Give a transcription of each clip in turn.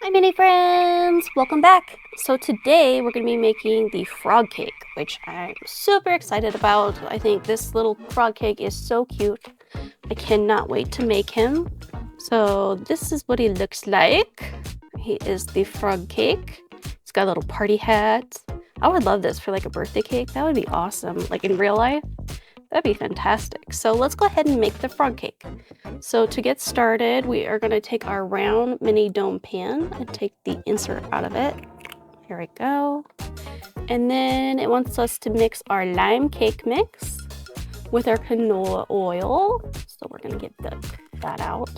Hi mini friends! Welcome back! So today we're going to be making the frog cake, which I'm super excited about. I think this little frog cake is so cute. I cannot wait to make him. So this is what he looks like. He is the frog cake. He's got a little party hat. I would love this for like a birthday cake. That would be awesome, like in real life. That'd be fantastic. So let's go ahead and make the frog cake. So to get started, we are going to take our round mini dome pan and take the insert out of it. Here we go. And then it wants us to mix our lime cake mix with our canola oil. So we're going to get that out.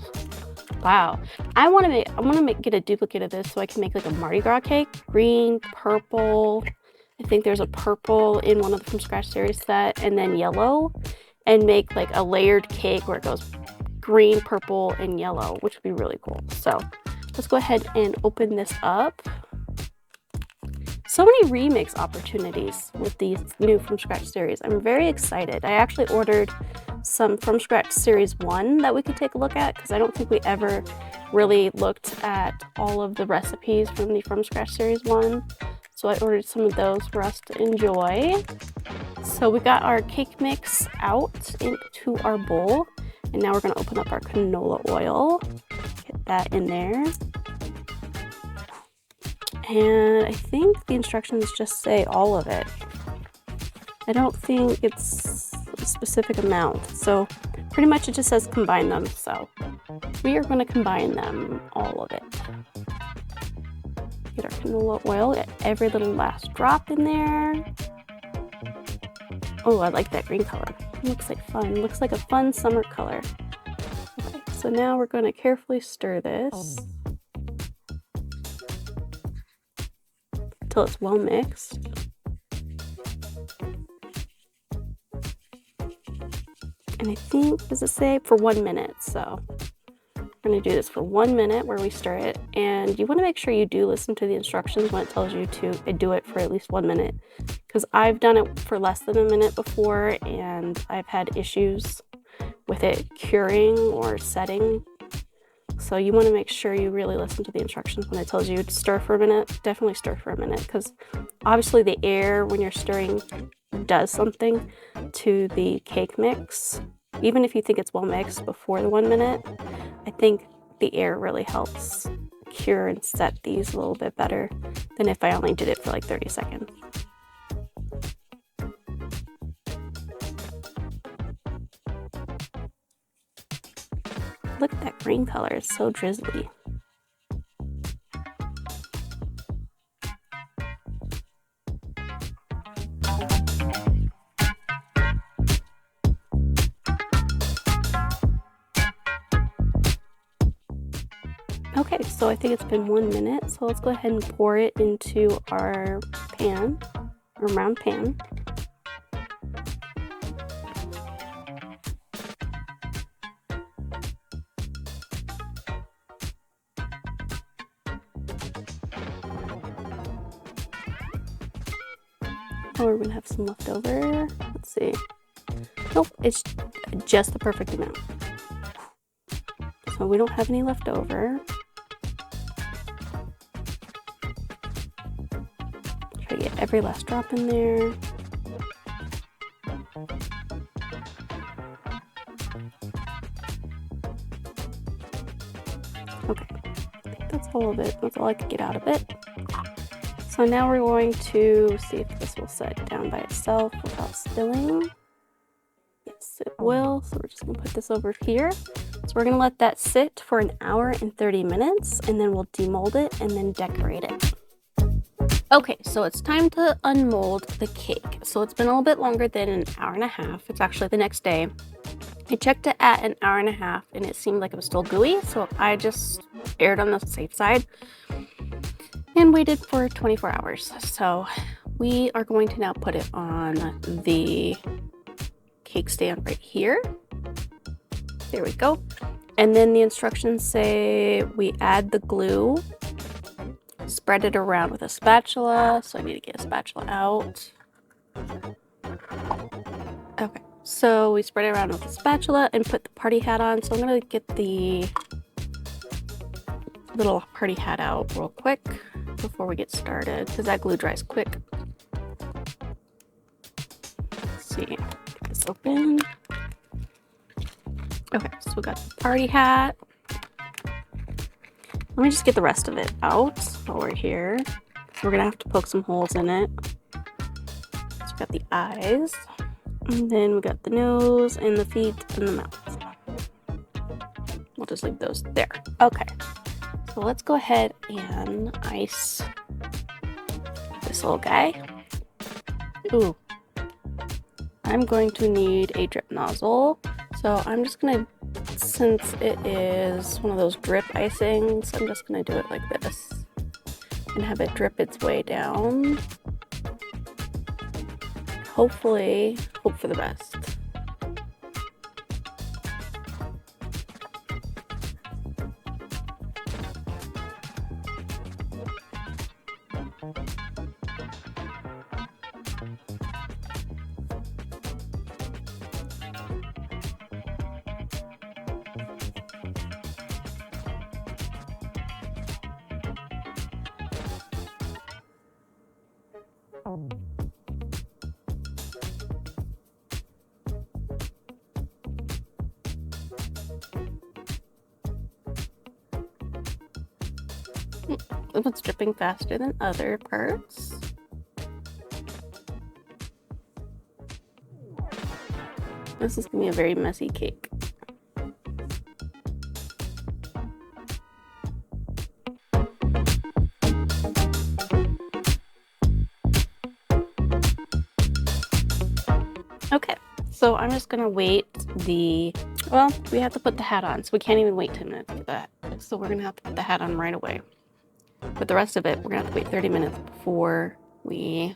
Wow. I want to get a duplicate of this so I can make like a Mardi Gras cake. Green, purple. I think there's a purple in one of the from scratch series set, and then yellow, and make like a layered cake where it goes green, purple, and yellow, which would be really cool. So let's go ahead and open this up. So many remix opportunities with these new from scratch series. I'm very excited. I actually ordered some from scratch series 1 that we could take a look at, because I don't think we ever really looked at all of the recipes from the from scratch series 1. So I ordered some of those for us to enjoy. So we got our cake mix out into our bowl. And now we're going to open up our canola oil. Get that in there. And I think the instructions just say all of it. I don't think it's a specific amount. So pretty much it just says combine them. So we are going to combine them, all of it. Get our canola oil, get every little last drop in there. Oh, I like that green color. It looks like fun. Looks like a fun summer color. Okay, so now we're going to carefully stir this until it's well mixed. And I think, does it say for 1 minute? So we're going to do this for 1 minute where we stir it, and you want to make sure you do listen to the instructions when it tells you to do it for at least 1 minute, because I've done it for less than a minute before and I've had issues with it curing or setting. So you want to make sure you really listen to the instructions when it tells you to stir for a minute. Definitely stir for a minute, because obviously the air when you're stirring does something to the cake mix. Even if you think it's well mixed before the 1 minute, I think the air really helps cure and set these a little bit better than if I only did it for like 30 seconds. Look at that green color, it's so drizzly. Okay, so I think it's been 1 minute, so let's go ahead and pour it into our pan, our round pan. Oh, we're gonna have some left over. Let's see. Nope, it's just the perfect amount. So we don't have any left over. Try to get every last drop in there. Okay, I think that's all of it. That's all I could get out of it. So now we're going to see if this will set down by itself without spilling. Yes, it will. So we're just gonna put this over here. So we're gonna let that sit for 1 hour and 30 minutes, and then we'll demold it and then decorate it. Okay, so it's time to unmold the cake. So it's been a little bit longer than 1.5 hours. It's actually the next day. I checked it at 1.5 hours and it seemed like it was still gooey, so I just erred on the safe side and waited for 24 hours. So we are going to now put it on the cake stand right here. There we go. And then the instructions say we add the glue, spread it around with a spatula. So I need to get a spatula out. Okay, so we spread it around with a spatula and put the party hat on. So I'm gonna get the little party hat out real quick before we get started, because that glue dries quick. Let's see, get this open. Okay, so we got the party hat. Let me just get the rest of it out while we're here. We're gonna have to poke some holes in it. So we got the eyes, and then we got the nose and the feet and the mouth. We'll just leave those there. Okay, so let's go ahead and ice this little guy. Ooh, I'm going to need a drip nozzle. So I'm just gonna, since it is one of those drip icings, I'm just gonna do it like this and have it drip its way down. Hopefully, hope for the best. It's dripping faster than other parts. This is gonna be a very messy cake. Okay, so I'm just gonna wait well, we have to put the hat on, so we can't even wait 10 minutes for that. So we're gonna have to put the hat on right away. But the rest of it, we're gonna have to wait 30 minutes before we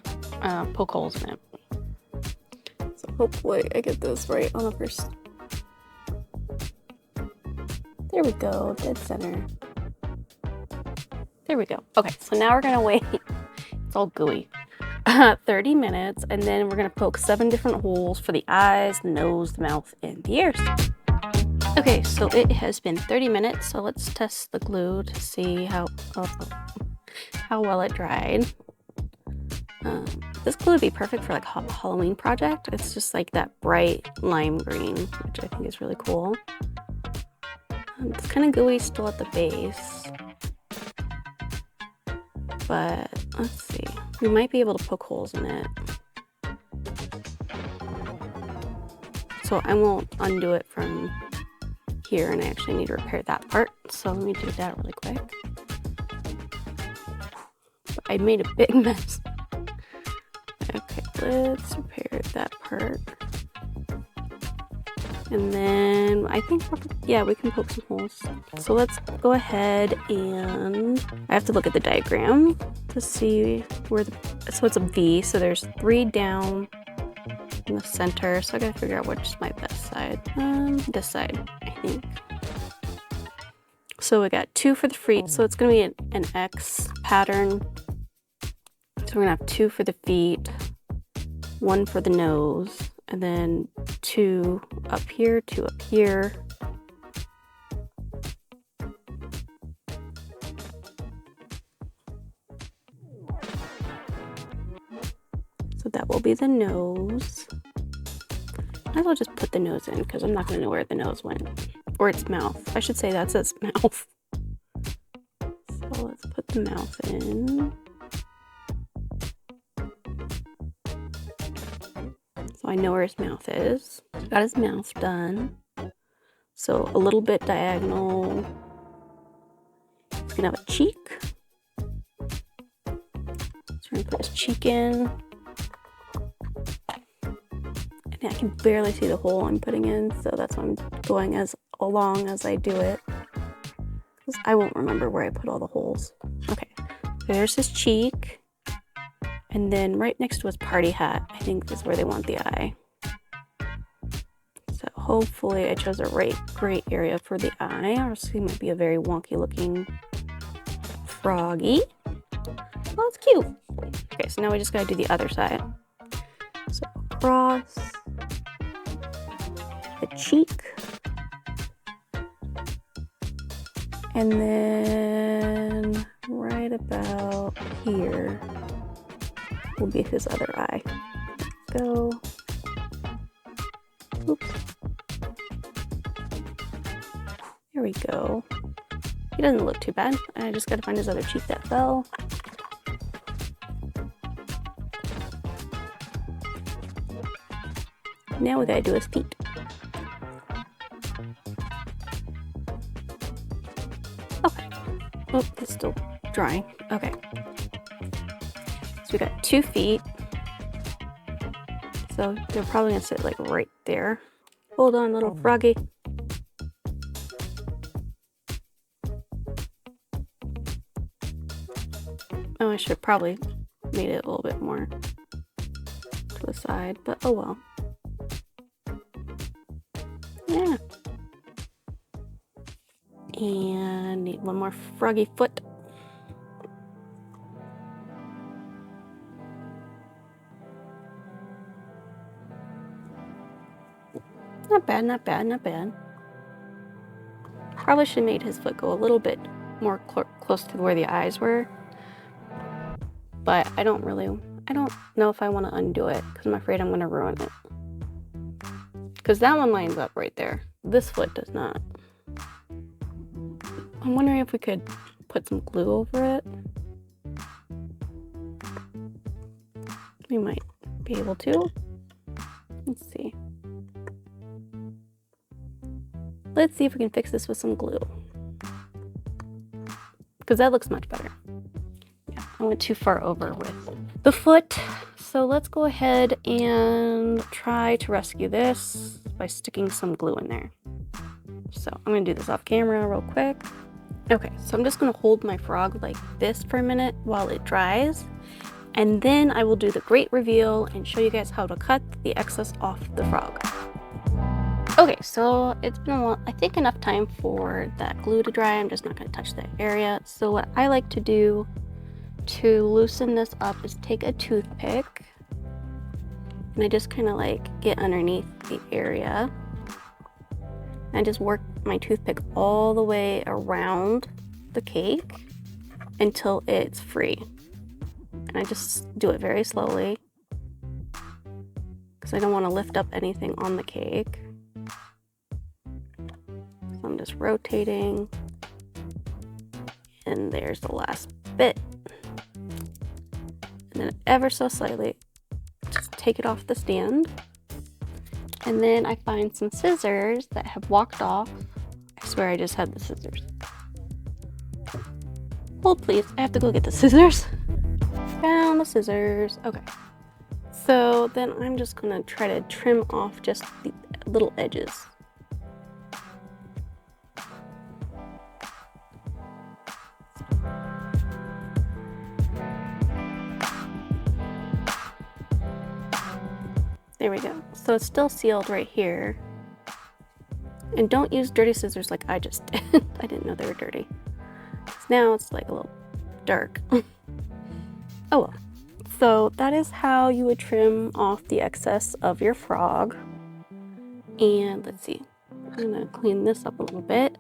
poke holes in it. So hopefully I get this right on the first. There we go, dead center. There we go. Okay, so now we're gonna wait. It's all gooey. 30 minutes, and then we're gonna poke 7 different holes for the eyes, the nose, the mouth, and the ears. Okay, so it has been 30 minutes, so let's test the glue to see how well it dried. This glue would be perfect for like a Halloween project. It's just like that bright lime green, which I think is really cool. It's kind of gooey still at the base, but let's see. We might be able to poke holes in it. So I won't undo it from here, and I actually need to repair that part. So let me do that really quick. I made a big mess. Okay, let's repair that part. And then I think, yeah, we can poke some holes. So let's go ahead and I have to look at the diagram to see where so it's a V, so there's 3 down in the center. So I gotta figure out which is my best side. This side, I think. So we got 2 for the feet, so it's gonna be an X pattern. So we're gonna have 2 for the feet, 1 for the nose, and then 2 up here, 2 up here. So that will be the nose. Might as well just put the nose in because I'm not going to know where the nose went. Or its mouth. I should say that's its mouth. So let's put the mouth in. So I know where his mouth is. Got his mouth done. So a little bit diagonal. He's gonna have a cheek. So we're gonna put his cheek in. And I can barely see the hole I'm putting in, so that's why I'm going as along as I do it. Because I won't remember where I put all the holes. Okay, there's his cheek. And then right next to his party hat, I think is where they want the eye. So hopefully I chose a great area for the eye, or else he might be a very wonky looking froggy. Well, it's cute. Okay, so now we just gotta do the other side. So across the cheek. And then right about here will be his other eye. Go. Oops. There we go. He doesn't look too bad. I just gotta find his other cheek that fell. Now we gotta do his feet. Okay. Oh, it's still drying. Okay. So we got 2 feet. So they're probably gonna sit like right there. Hold on, little froggy. Oh, I should have probably made it a little bit more to the side, but oh well. Yeah. And need one more froggy foot. Not bad, not bad, not bad. Probably should have made his foot go a little bit more close to where the eyes were. But I don't know if I want to undo it because I'm afraid I'm going to ruin it. Because that one lines up right there. This foot does not. I'm wondering if we could put some glue over it. We might be able to. Let's see. Let's see if we can fix this with some glue. Because that looks much better. Yeah, I went too far over with the foot. So let's go ahead and try to rescue this by sticking some glue in there. So I'm going to do this off camera real quick. Okay, so I'm just going to hold my frog like this for a minute while it dries. And then I will do the great reveal and show you guys how to cut the excess off the frog. Okay, so it's been I think enough time for that glue to dry. I'm just not going to touch that area. So what I like to do to loosen this up is take a toothpick and I just kind of like get underneath the area. I just work my toothpick all the way around the cake until it's free. And I just do it very slowly because I don't want to lift up anything on the cake. So I'm just rotating. And there's the last bit. And then ever so slightly, just take it off the stand. And then I find some scissors that have walked off. I swear I just had the scissors. Hold please, I have to go get the scissors. Found the scissors. Okay. So then I'm just gonna try to trim off just the little edges. There we go. So it's still sealed right here. And don't use dirty scissors like I just did. I didn't know they were dirty. Now it's like a little dark. Oh well. So that is how you would trim off the excess of your frog. And let's see. I'm gonna clean this up a little bit.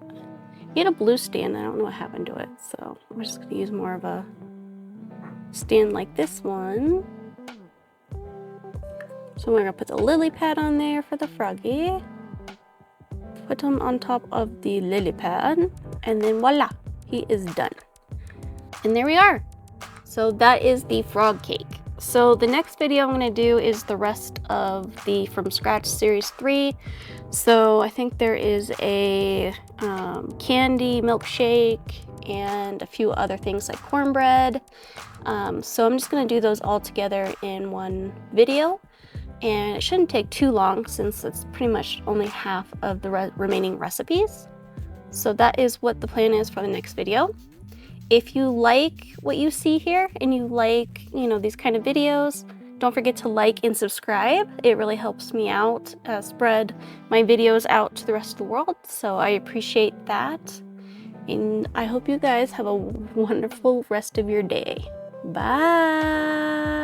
He had a blue stand. I don't know what happened to it. So I'm just gonna use more of a stand like this one. So we're gonna put the lily pad on there for the froggy. Put him on top of the lily pad, and then voila, he is done. And there we are. So that is the frog cake. So the next video I'm gonna do is the rest of the From Scratch Series 3. So I think there is a candy milkshake and a few other things like cornbread. So I'm just gonna do those all together in one video. And it shouldn't take too long since it's pretty much only half of the remaining recipes. So that is what the plan is for the next video. If you like what you see here and you like, these kind of videos, don't forget to like and subscribe. It really helps me out, spread my videos out to the rest of the world. So I appreciate that. And I hope you guys have a wonderful rest of your day. Bye.